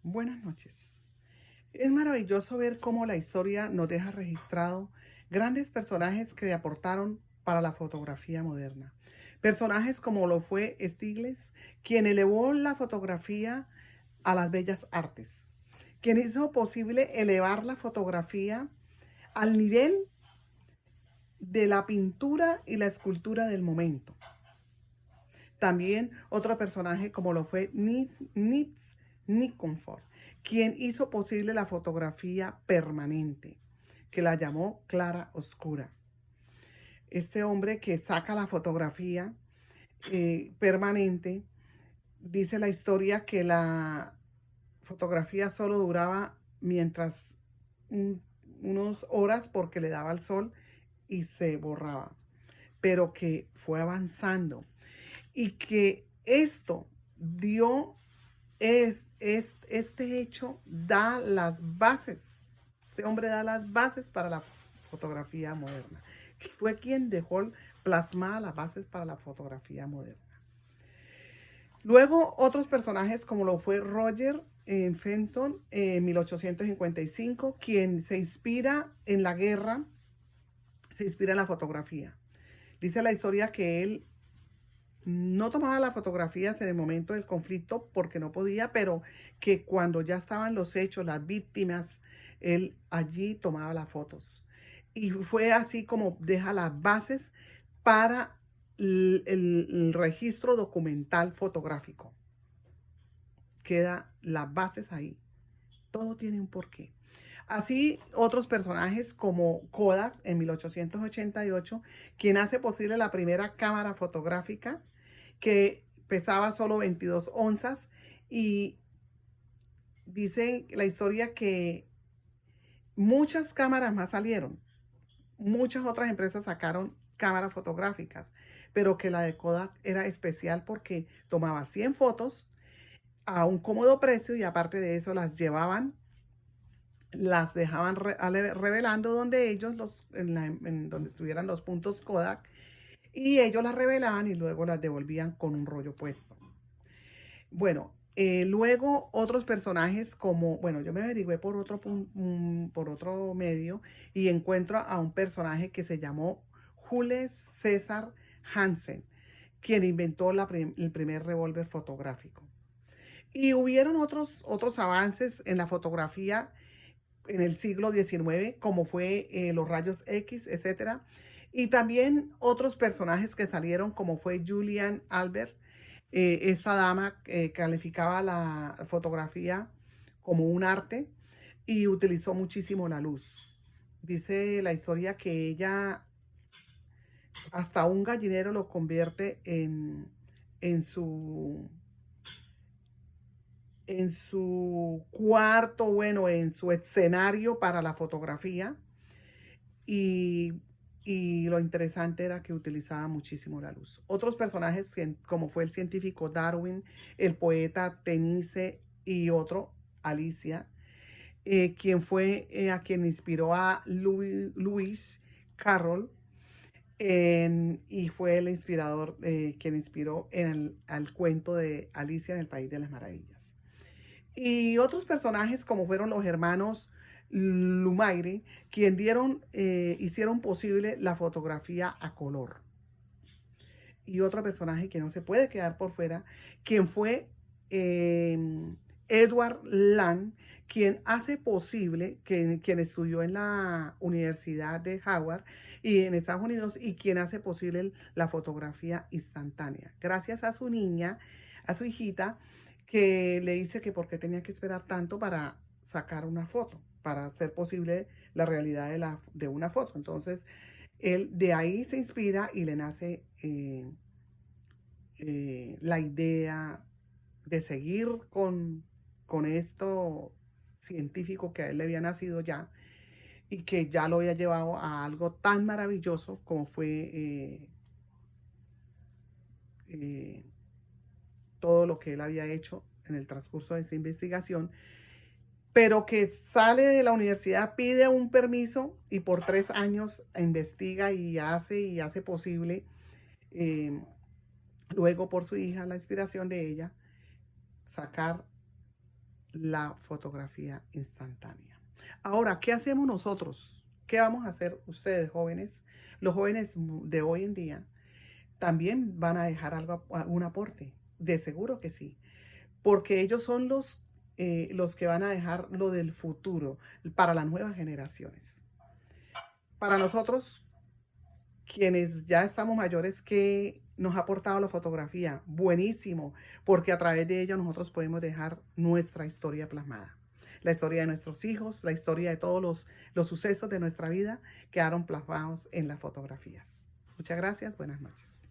Buenas noches. Es maravilloso ver cómo la historia nos deja registrado grandes personajes que aportaron para la fotografía moderna. Personajes como lo fue Stieglitz, quien elevó la fotografía a las bellas artes, quien hizo posible elevar la fotografía al nivel de la pintura y la escultura del momento. También otro personaje como lo fue Nils Nikonfor, quien hizo posible la fotografía permanente, que la llamó clara oscura. Este hombre que saca la fotografía permanente, dice la historia que la fotografía solo duraba mientras unas horas porque le daba el sol y se borraba, pero que fue avanzando y que esto dio, este hecho da las bases, este hombre da las bases para la fotografía moderna, que fue quien dejó plasmada las bases para la fotografía moderna. Luego otros personajes como lo fue Roger Fenton en 1855, quien se inspira en la guerra, se inspira en la fotografía. Dice la historia que él no tomaba las fotografías en el momento del conflicto porque no podía, pero que cuando ya estaban los hechos, las víctimas, él allí tomaba las fotos. Y fue así como deja las bases para el registro documental fotográfico. Queda las bases ahí. Todo tiene un porqué. Así otros personajes como Kodak en 1888, quien hace posible la primera cámara fotográfica que pesaba solo 22 onzas, y dice la historia que muchas cámaras más salieron, muchas otras empresas sacaron cámaras fotográficas, pero que la de Kodak era especial porque tomaba 100 fotos a un cómodo precio y aparte de eso las llevaban, las dejaban revelando donde ellos, en donde estuvieran los puntos Kodak, y ellos las revelaban y luego las devolvían con un rollo puesto. Bueno, luego otros personajes como, bueno, yo me averigüé por otro medio y encuentro a un personaje que se llamó Jules César Hansen, quien inventó el primer revólver fotográfico. Y hubieron otros avances en la fotografía en el siglo XIX, como fue los rayos X, etcétera. Y también otros personajes que salieron, como fue Julian Albert. Esta dama calificaba la fotografía como un arte y utilizó muchísimo la luz. Dice la historia que ella hasta un gallinero lo convierte en su en su cuarto, bueno, en su escenario para la fotografía. Y, y lo interesante era que utilizaba muchísimo la luz. Otros personajes, como fue el científico Darwin, el poeta Tennyson y otro, Alicia, quien fue a quien inspiró a Lewis Carroll, y fue el inspirador, quien inspiró al cuento de Alicia en el País de las Maravillas. Y otros personajes como fueron los hermanos Lumaire, quien hicieron posible la fotografía a color. Y otro personaje que no se puede quedar por fuera, quien fue Edward Land, quien hace posible, quien estudió en la Universidad de Howard y en Estados Unidos, y quien hace posible la fotografía instantánea. Gracias a su niña, a su hijita, que le dice que por qué tenía que esperar tanto para sacar una foto, para hacer posible la realidad de una foto. Entonces, él de ahí se inspira y le nace la idea de seguir con esto científico que a él le había nacido ya y que ya lo había llevado a algo tan maravilloso como fue eh, todo lo que él había hecho en el transcurso de esa investigación, pero que sale de la universidad, pide un permiso y por 3 años investiga y hace posible, eh, luego por su hija, la inspiración de ella, sacar la fotografía instantánea. Ahora, ¿qué hacemos nosotros? ¿Qué vamos a hacer ustedes, jóvenes? Los jóvenes de hoy en día también van a dejar algún aporte. De seguro que sí. Porque ellos son los que van a dejar lo del futuro para las nuevas generaciones. Para nosotros, quienes ya estamos mayores, que nos ha aportado la fotografía, buenísimo, porque a través de ella nosotros podemos dejar nuestra historia plasmada. La historia de nuestros hijos, la historia de todos los sucesos de nuestra vida quedaron plasmados en las fotografías. Muchas gracias, buenas noches.